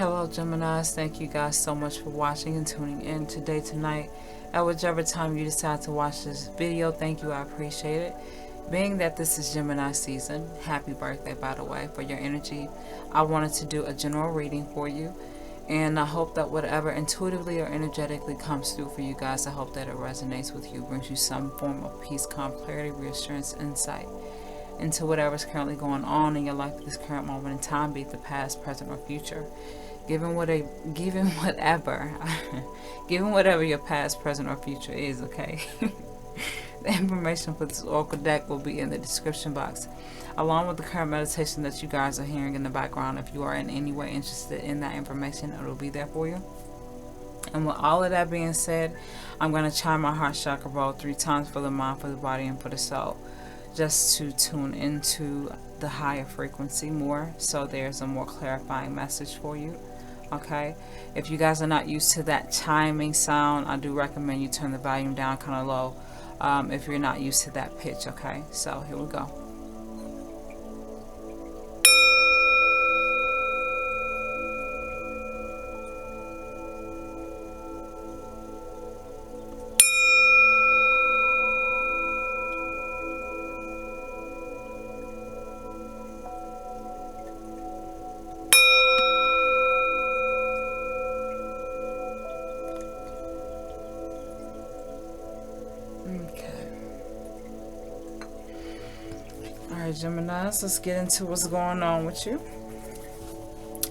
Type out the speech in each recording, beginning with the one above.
Hello Geminis, thank you guys so much for watching and tuning in today, tonight, at whichever time you decide to watch this video. Thank you, I appreciate it. Being that this is Gemini season, happy birthday by the way, for your energy. I wanted to do a general reading for you, and I hope that whatever intuitively or energetically comes through for you guys, I hope that it resonates with you, brings you some form of peace, calm, clarity, reassurance, insight into whatever's currently going on in your life at this current moment in time, be it the past, present, or future. Given whatever your past, present, or future is, okay? The information for this oracle deck will be in the description box, along with the current meditation that you guys are hearing in the background. If you are in any way interested in that information, it will be there for you. And with all of that being said, I'm going to chime my heart chakra roll 3 times for the mind, for the body, and for the soul, just to tune into the higher frequency more, so there's a more clarifying message for you. Okay, if you guys are not used to that chiming sound, I do recommend you turn the volume down kind of low if you're not used to that pitch. Okay, so here we go. Alright, Geminis, let's get into what's going on with you.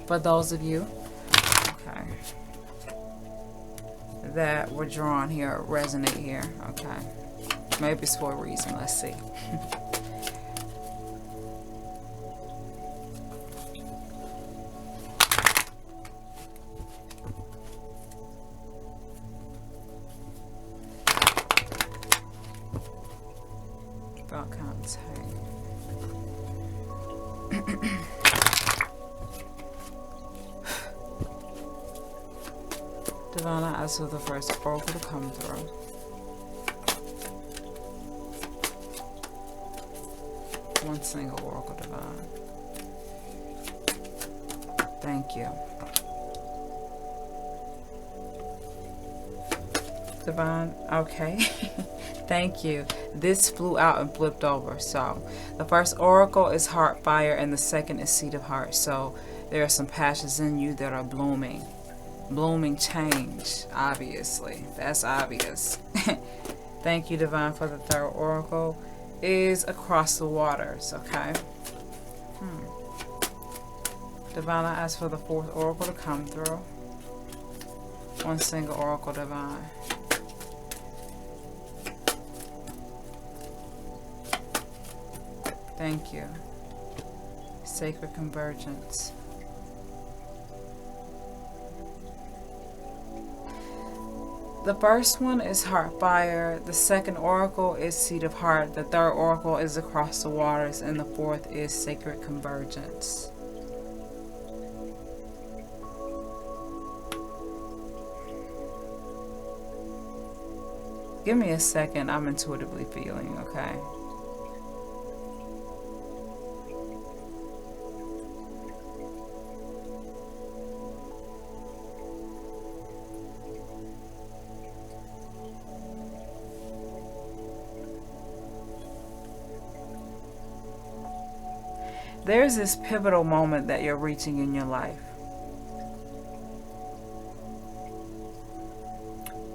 For those of you, okay, that were drawn here, resonate here, okay. Maybe it's for a reason, let's see. About contact. Divine, I ask for the first oracle to come through. One single oracle, Divine. Thank you. Divine, okay. Thank you. This flew out and flipped over. So the first oracle is heart fire and the second is seed of heart. So there are some passions in you that are blooming change, obviously. That's obvious. Thank you, Divine, for the third oracle is across the waters. Okay. Divine, I ask for the fourth oracle to come through. One single oracle, Divine. Thank you. Sacred convergence. The first one is heart fire. The second oracle is seed of heart. The third oracle is across the waters. And the fourth is sacred convergence. Give me a second. I'm intuitively feeling, okay? There's this pivotal moment that you're reaching in your life.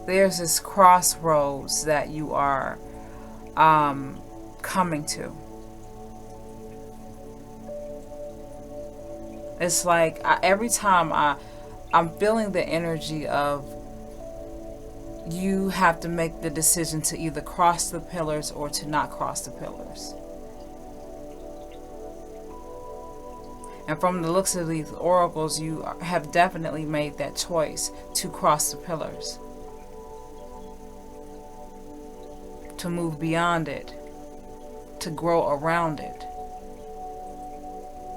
There's this crossroads that you are coming to. It's like every time I'm feeling the energy of you have to make the decision to either cross the pillars or to not cross the pillars. And from the looks of these oracles, you have definitely made that choice to cross the pillars. To move beyond it. To grow around it.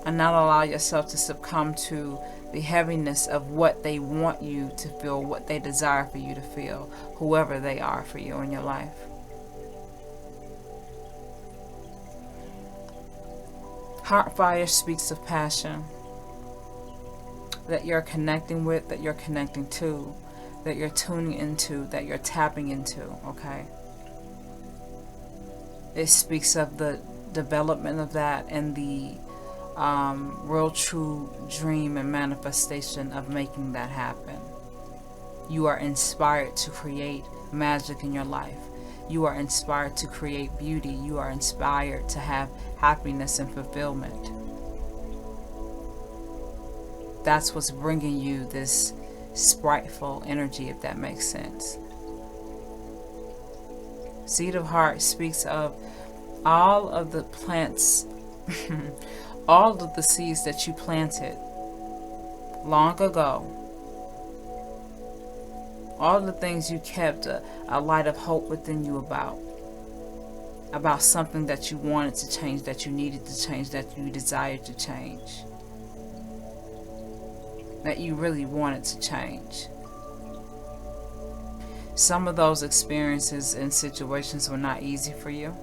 And not allow yourself to succumb to the heaviness of what they want you to feel, what they desire for you to feel, whoever they are for you in your life. Heart fire speaks of passion. that you're connecting with, that you're connecting to, that you're tuning into, that you're tapping into, okay? It speaks of the development of that and the real true dream and manifestation of making that happen. You are inspired to create magic in your life. You are inspired to create beauty. You are inspired to have happiness and fulfillment. That's what's bringing you this spriteful energy, if that makes sense. Seed of Heart speaks of all of the plants, all of the seeds that you planted long ago. All the things you kept a light of hope within you about something that you wanted to change, that you needed to change, that you desired to change, that you really wanted to change. Some of those experiences and situations were not easy for you,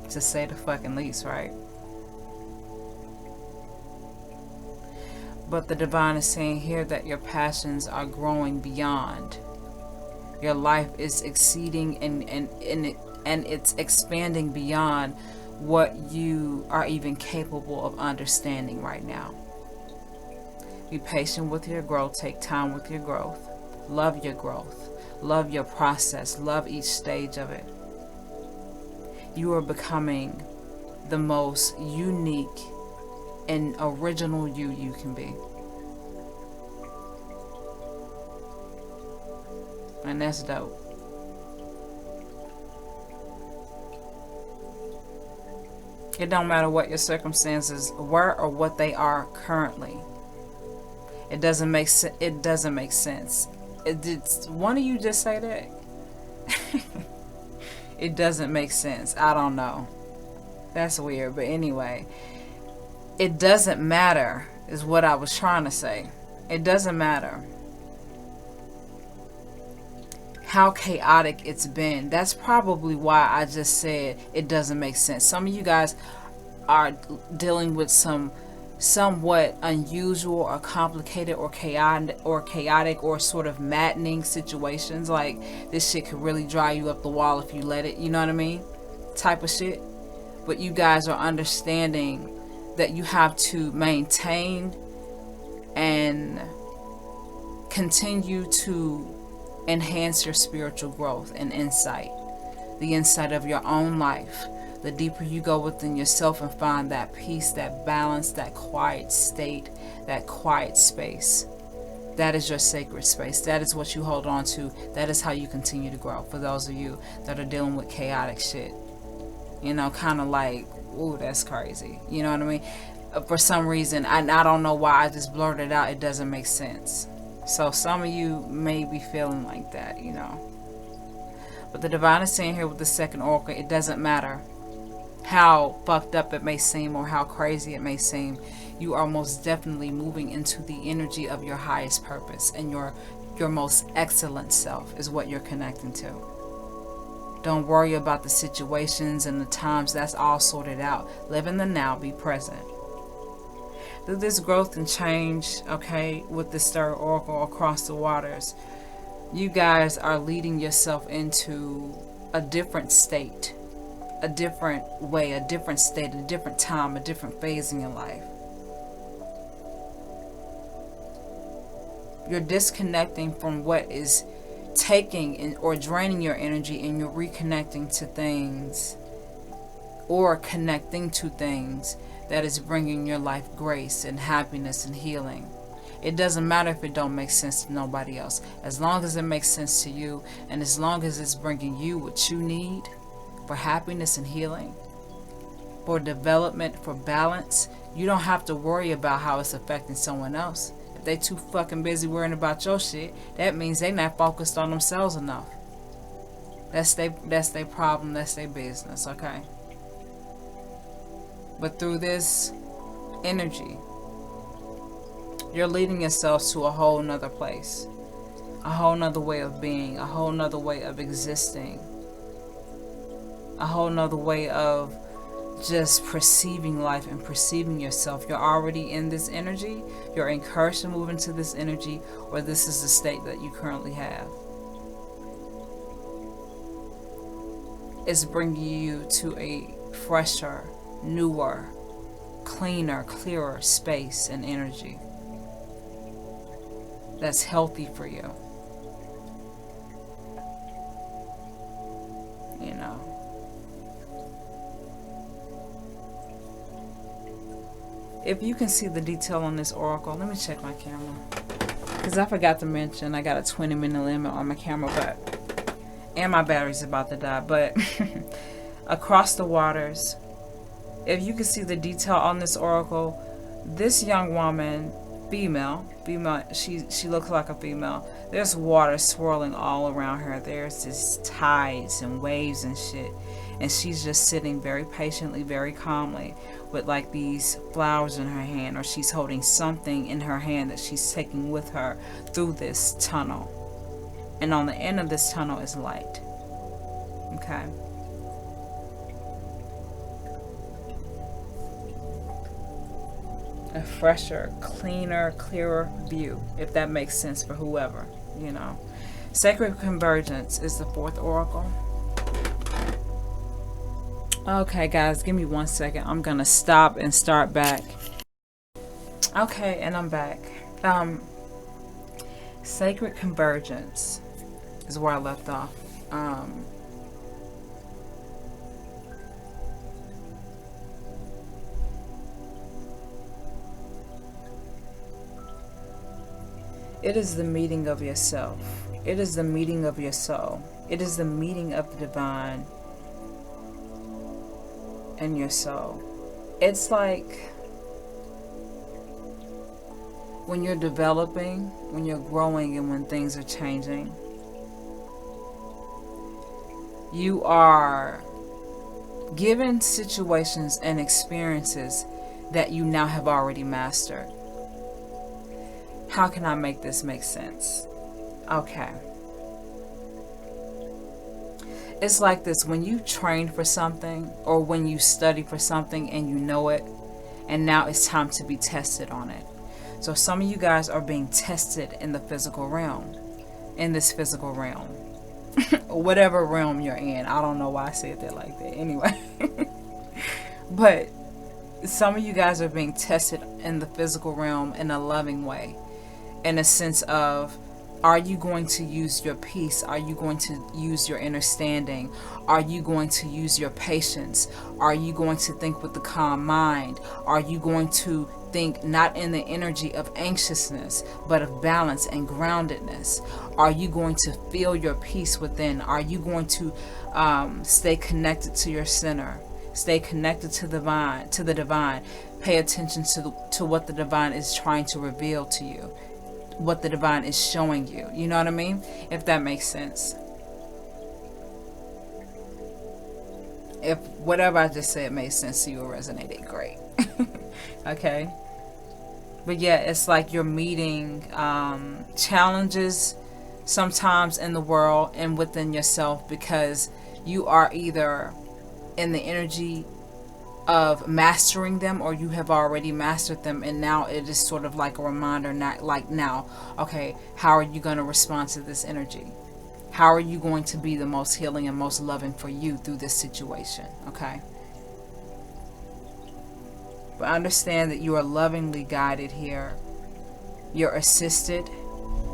to say the fucking least, right? But the divine is saying here that your passions are growing beyond. Your life is exceeding and it's expanding beyond what you are even capable of understanding right now. Be patient with your growth. Take time with your growth. Love your growth. Love your process. Love each stage of it. You are becoming the most unique and original you can be. And that's dope. It don't matter what your circumstances were or what they are currently. It doesn't make sense. It doesn't make sense. Did one of you just say that? It doesn't make sense. I don't know. That's weird. But anyway, it doesn't matter is what I was trying to say. It doesn't matter how chaotic it's been. That's probably why I just said it doesn't make sense. Some of you guys are dealing with some somewhat unusual or complicated or chaotic or sort of maddening situations. Like, this shit could really drive you up the wall if you let it, you know what I mean? Type of shit. But you guys are understanding that you have to maintain and continue to enhance your spiritual growth and insight, the insight of your own life. The deeper you go within yourself and find that peace, that balance, that quiet state, that quiet space, that is your sacred space. That is what you hold on to. That is how you continue to grow. For those of you that are dealing with chaotic shit, you know, kind of like, ooh, that's crazy. You know what I mean? For some reason, I don't know why I just blurted out, it doesn't make sense. So some of you may be feeling like that, you know. But the divine is saying here with the second oracle, it doesn't matter how fucked up it may seem or how crazy it may seem. You are most definitely moving into the energy of your highest purpose, and your most excellent self is what you're connecting to. Don't worry about the situations and the times. That's all sorted out. Live in the now. Be present. Through this growth and change, okay, with this third oracle across the waters, you guys are leading yourself into a different state, a different way, a different state, a different time, a different phase in your life. You're disconnecting from what is taking or draining your energy, and you're reconnecting to things or connecting to things that is bringing your life grace and happiness and healing. It doesn't matter if it don't make sense to nobody else. As long as it makes sense to you, and as long as it's bringing you what you need for happiness and healing, for development, for balance, you don't have to worry about how it's affecting someone else. If they too fucking busy worrying about your shit, that means they not focused on themselves enough. That's their problem, that's their business, okay? But through this energy, you're leading yourselves to a whole nother place, a whole nother way of being, a whole nother way of existing, a whole nother way of just perceiving life and perceiving yourself. You're already in this energy. You're encouraged to move into this energy, or this is the state that you currently have. It's bringing you to a fresher, newer, cleaner, clearer space and energy that's healthy for you. You know. If you can see the detail on this oracle, let me check my camera. Because I forgot to mention, I got a 20-minute limit on my camera, and my battery's about to die. But across the waters, if you can see the detail on this oracle, this young woman, female, she looks like a female. There's water swirling all around her. There's this tides and waves and shit. And she's just sitting very patiently, very calmly, with like these flowers in her hand, or she's holding something in her hand that she's taking with her through this tunnel. And on the end of this tunnel is light. Okay. A fresher, cleaner, clearer view, if that makes sense for whoever, you know. Sacred Convergence is the fourth oracle. Okay, guys, give me 1 second. I'm gonna stop and start back. Okay, and I'm back. Sacred Convergence is where I left off. It is the meeting of yourself. It is the meeting of your soul. It is the meeting of the divine and your soul. It's like when you're developing, when you're growing, and when things are changing, you are given situations and experiences that you now have already mastered. How can I make this make sense? Okay. It's like this: when you train for something, or when you study for something and you know it, and now it's time to be tested on it. So some of you guys are being tested in the physical realm, in this physical realm, or whatever realm you're in. I don't know why I said that like that. Anyway, but some of you guys are being tested in the physical realm in a loving way, in a sense of, are you going to use your peace? Are you going to use your understanding? Are you going to use your patience? Are you going to think with the calm mind? Are you going to think not in the energy of anxiousness, but of balance and groundedness? Are you going to feel your peace within? Are you going to stay connected to your center? Stay connected to the divine. Pay attention to what the divine is trying to reveal to you, what the divine is showing you. You know what I mean? If that makes sense. If whatever I just said made sense to you or resonated, great. Okay. But yeah, it's like you're meeting challenges sometimes in the world and within yourself, because you are either in the energy of mastering them, or you have already mastered them, and now it is sort of like a reminder, not like now, okay, how are you going to respond to this energy? How are you going to be the most healing and most loving for you through this situation? Okay, but understand that you are lovingly guided here. You're assisted.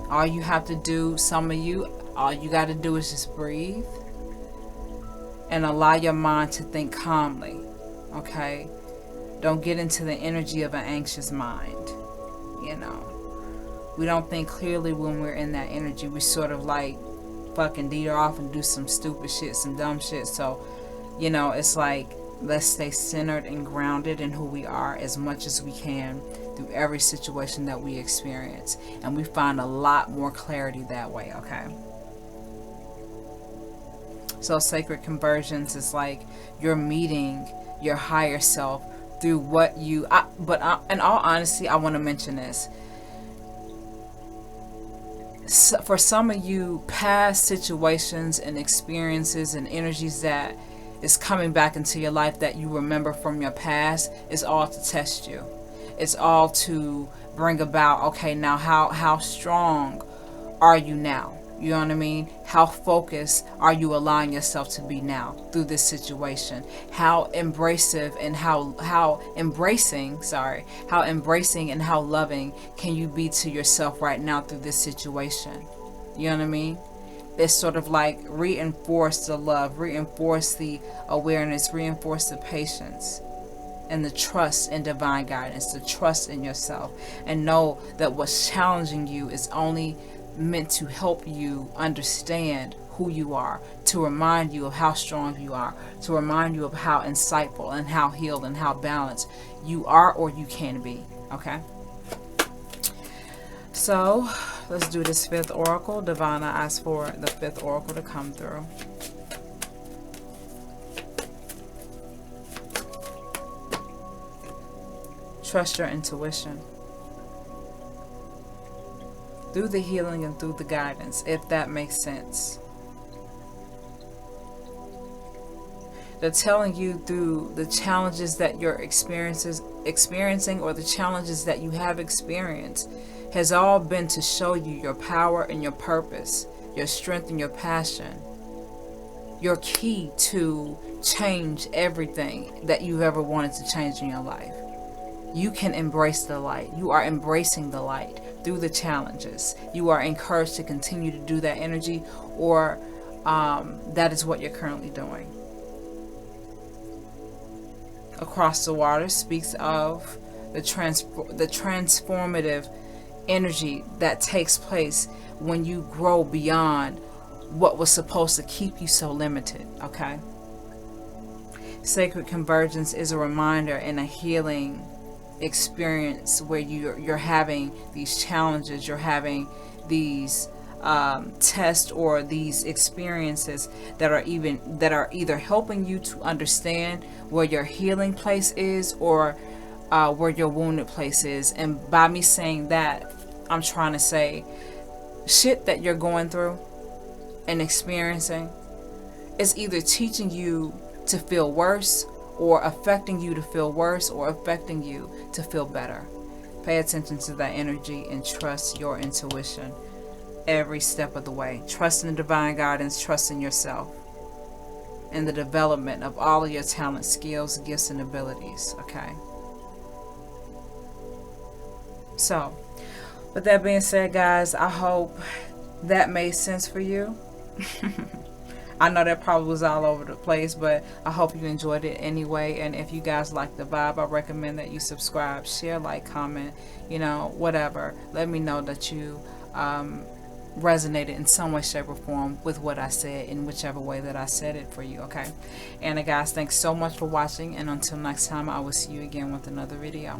All you have to do, some of you, all you got to do is just breathe and allow your mind to think calmly. Okay, don't get into the energy of an anxious mind. You know, we don't think clearly when we're in that energy. We sort of like fucking deter off and do some stupid shit, some dumb shit. So, you know, it's like, let's stay centered and grounded in who we are as much as we can through every situation that we experience, and we find a lot more clarity that way. Okay. So Sacred Convergence is like you're meeting your higher self through what you in all honesty, I want to mention this. So for some of you, past situations and experiences and energies that is coming back into your life that you remember from your past is all to test you. It's all to bring about, okay, now how strong are you now? You know what I mean? How focused are you allowing yourself to be now through this situation? How embracive and how embracing and how loving can you be to yourself right now through this situation? You know what I mean? It's sort of like reinforce the love, reinforce the awareness, reinforce the patience and the trust in divine guidance, the trust in yourself, and know that what's challenging you is only meant to help you understand who you are, to remind you of how strong you are, to remind you of how insightful and how healed and how balanced you are or you can be. Okay? So, let's do this fifth oracle. Divine, I ask for the fifth oracle to come through. Trust your intuition. Through the healing and through the guidance, if that makes sense. They're telling you through the challenges that you're experiencing or the challenges that you have experienced has all been to show you your power and your purpose, your strength and your passion, your key to change everything that you've ever wanted to change in your life. You can embrace the light. You are embracing the light through the challenges. You are encouraged to continue to do that energy, or that is what you're currently doing. Across the Water speaks of the transformative energy that takes place when you grow beyond what was supposed to keep you so limited. Okay? Sacred convergence is a reminder and a healing experience where you're having these challenges, you're having these tests or these experiences that are either helping you to understand where your healing place is or where your wounded place is. And by me saying that, I'm trying to say shit that you're going through and experiencing is either teaching you to feel worse or affecting you to feel worse or affecting you to feel better. Pay attention to that energy and trust your intuition every step of the way. Trust in the divine guidance, trust in yourself and the development of all of your talents, skills, gifts, and abilities. Okay? So, with that being said, guys, I hope that made sense for you. I know that probably was all over the place, but I hope you enjoyed it anyway. And if you guys like the vibe, I recommend that you subscribe, share, like, comment, you know, whatever. Let me know that you resonated in some way, shape, or form with what I said in whichever way that I said it for you, okay? And guys, thanks so much for watching. And until next time, I will see you again with another video.